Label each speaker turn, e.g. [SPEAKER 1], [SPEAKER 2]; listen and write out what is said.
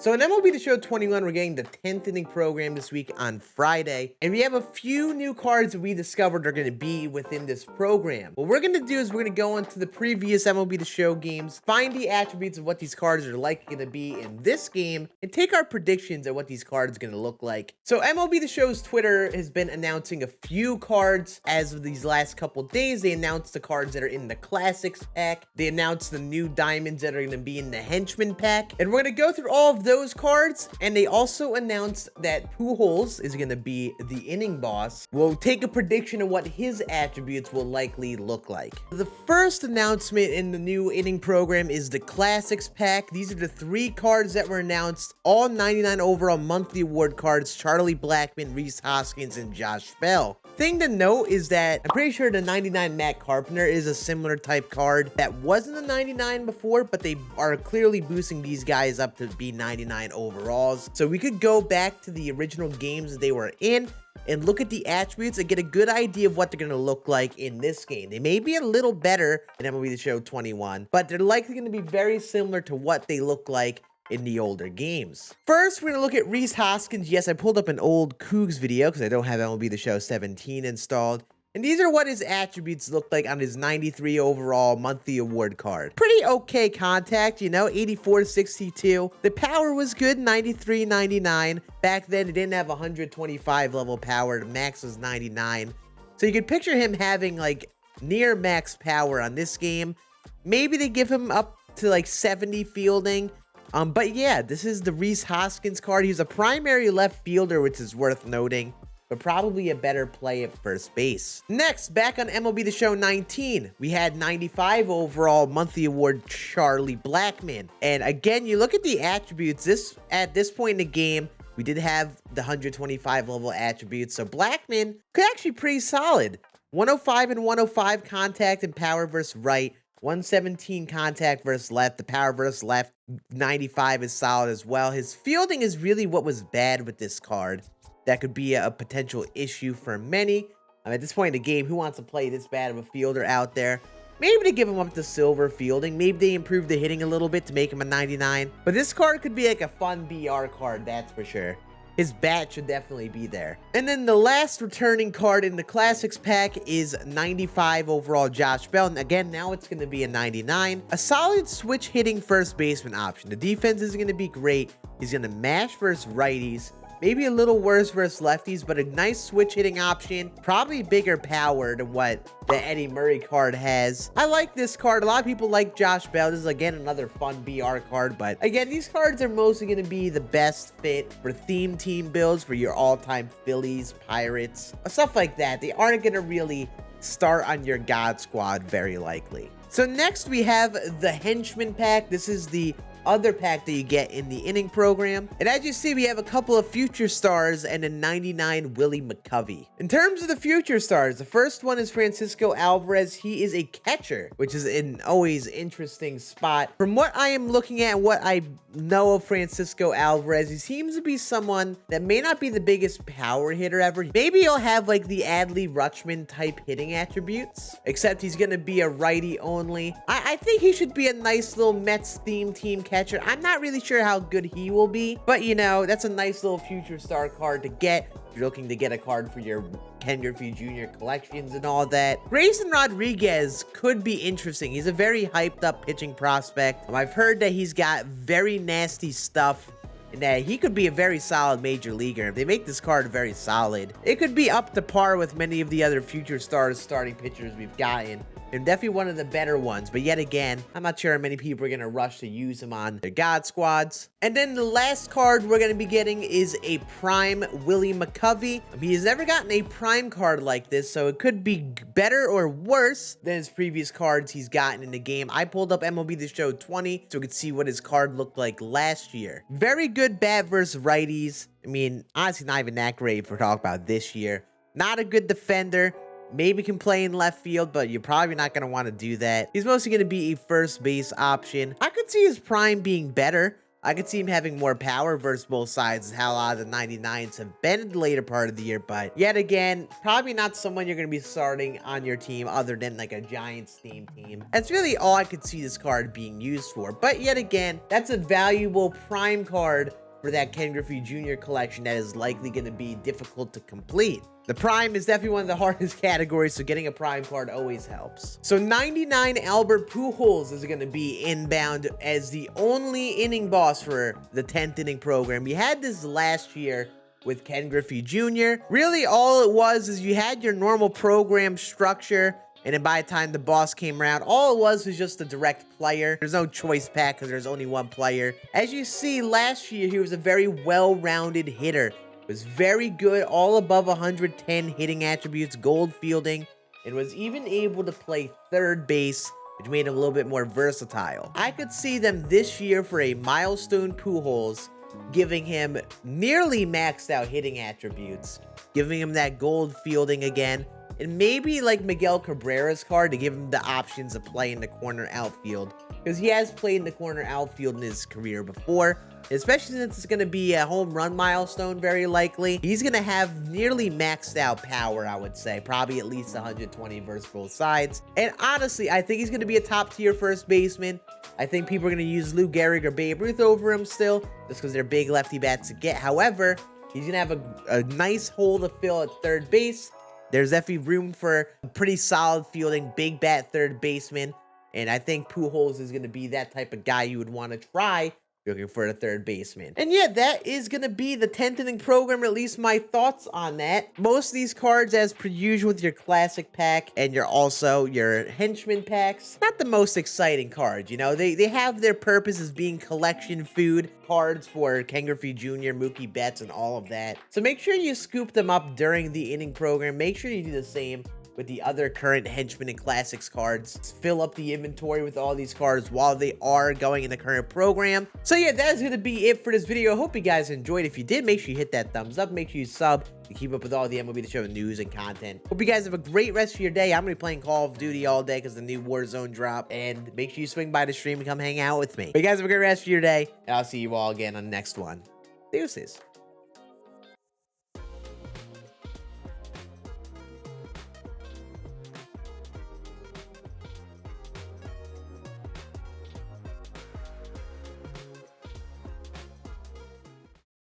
[SPEAKER 1] So in MLB The Show 21, we're getting the 10th inning program this week on Friday, and we have a few new cards that we discovered are going to be within this program. What we're going to do is we're going to go into the previous MLB The Show games, find the attributes of what these cards are likely going to be in this game, and take our predictions of what these cards are going to look like. So MLB The Show's Twitter has been announcing a few cards as of these last couple days. They announced the cards that are in the Classics pack. They announced the new diamonds that are going to be in the Henchman pack, and we're going to go through all of those cards. And they also announced that PUJOLS is going to be the inning boss. We'll take a prediction of what his attributes will likely look like. The first announcement in the new inning program is the Classics pack. These are the 3 cards that were announced, all 99 overall monthly award cards: Charlie Blackmon, Rhys Hoskins, and Josh Bell. Thing to note is that I'm pretty sure the 99 Matt Carpenter is a similar type card that wasn't a 99 before, but they are clearly boosting these guys up to be 99 overalls. So we could go back to the original games that they were in and look at the attributes and get a good idea of what they're going to look like in this game. They may be a little better in MLB The Show 21, but they're likely going to be very similar to what they look like in the older games. First, we're going to look at Rhys Hoskins. Yes, I pulled up an old Cougs video because I don't have MLB The Show 17 installed. And these are what his attributes look like on his 93 overall monthly award card. Pretty okay contact, you know, 84-62. The power was good, 93-99. Back then, it didn't have 125 level power. The max was 99. So you could picture him having like near max power on this game. Maybe they give him up to like 70 fielding. But yeah, this is the Rhys Hoskins card. He's a primary left fielder, which is worth noting, but probably a better play at first base. Next, back on MLB The Show 19, we had 95 overall monthly award Charlie Blackmon. And again, you look at the attributes, at this point in the game, we did have the 125 level attributes, so Blackmon could actually be pretty solid. 105 and 105 contact and power versus right. 117 contact versus left. The power versus left. 95 is solid as well. His fielding is really what was bad with this card. That could be a potential issue for many. At this point in the game, who wants to play this bad of a fielder out there? Maybe they give him up to silver fielding. Maybe they improve the hitting a little bit to make him a 99. But this card could be like a fun BR card, that's for sure. His bat should definitely be there. And then the last returning card in the Classics pack is 95 overall Josh Bell. And again, now it's going to be a 99. A solid switch hitting first baseman option. The defense is going to be great. He's going to mash versus righties. Maybe a little worse versus lefties, but a nice switch hitting option. Probably bigger power than what the Eddie Murray card has. I like this card. A lot of people like Josh Bell. This is, again, another fun BR card. But, again, these cards are mostly going to be the best fit for theme team builds for your all-time Phillies, Pirates, stuff like that. They aren't going to really start on your God Squad, very likely. So, next we have the Henchman Pack. This is the other pack that you get in the inning program. And as you see, we have a couple of future stars and a 99 Willie McCovey. In terms of the future stars, the first one is Francisco Alvarez. He is a catcher, which is an always interesting spot. From what I am looking at, what I know of Francisco Alvarez, he seems to be someone that may not be the biggest power hitter ever. Maybe he'll have like the Adley Rutschman type hitting attributes, except he's gonna be a righty only. I think he should be a nice little Mets theme team catcher. I'm not really sure how good he will be, but you know, that's a nice little future star card to get if you're looking to get a card for your Ken Griffey Jr. collections and all that. Grayson Rodriguez could be interesting. He's a very hyped up pitching prospect. I've heard that he's got very nasty stuff and that he could be a very solid major leaguer. If they make this card very solid, it could be up to par with many of the other future stars starting pitchers we've gotten. And definitely one of the better ones. But yet again, I'm not sure how many people are going to rush to use him on their God Squads. And then the last card we're going to be getting is a Prime Willie McCovey. He has never gotten a Prime card like this, so it could be better or worse than his previous cards he's gotten in the game. I pulled up MLB The Show 20 so we could see what his card looked like last year. Very good bat versus righties. I mean, honestly, not even that great if we're talking about this year. Not a good defender. Maybe can play in left field, but you're probably not going to want to do that. He's mostly going to be a first base option. I could see his prime being better. I could see him having more power versus both sides, is how a lot of the 99s have been in the later part of the year. But yet again, probably not someone you're going to be starting on your team other than like a Giants theme team. That's really all I could see this card being used for. But yet again, that's a valuable prime card for that Ken Griffey Jr. collection that is likely going to be difficult to complete. The prime is definitely one of the hardest categories, so getting a prime card always helps. So 99 Albert Pujols is going to be inbound as the only inning boss for the 10th inning program. You had this last year with Ken Griffey Jr. Really, all it was is you had your normal program structure, and then by the time the boss came around, all it was just a direct player. There's no choice pack because there's only one player. As you see, last year, he was a very well-rounded hitter. Was very good, all above 110 hitting attributes, gold fielding, and was even able to play third base, which made him a little bit more versatile. I could see them this year for a milestone Pujols, giving him nearly maxed out hitting attributes, giving him that gold fielding again, and maybe like Miguel Cabrera's card to give him the options of playing the corner outfield, because he has played in the corner outfield in his career before. Especially since it's going to be a home run milestone, very likely. He's going to have nearly maxed out power, I would say. Probably at least 120 versus both sides. And honestly, I think he's going to be a top-tier first baseman. I think people are going to use Lou Gehrig or Babe Ruth over him still, just because they're big lefty bats to get. However, he's going to have a nice hole to fill at third base. There's definitely room for a pretty solid fielding, big bat third baseman. And I think Pujols is going to be that type of guy you would want to try looking for a third baseman. And yeah, that is going to be the 10th inning program, or at least my thoughts on that. Most of these cards, as per usual, with your classic pack and your henchman packs, not the most exciting cards. You know, they have their purpose as being collection food cards for Ken Griffey Jr., Mookie Betts, and all of that. So make sure you scoop them up during the inning program. Make sure you do the same with the other current Henchman and Classics cards. Fill up the inventory with all these cards while they are going in the current program. So yeah, that is going to be it for this video. I hope you guys enjoyed. If you did, make sure you hit that thumbs up. Make sure you sub to keep up with all the MLB The Show news and content. Hope you guys have a great rest of your day. I'm going to be playing Call of Duty all day because the new Warzone dropped. And make sure you swing by the stream and come hang out with me. But you guys have a great rest of your day. And I'll see you all again on the next one. Deuces.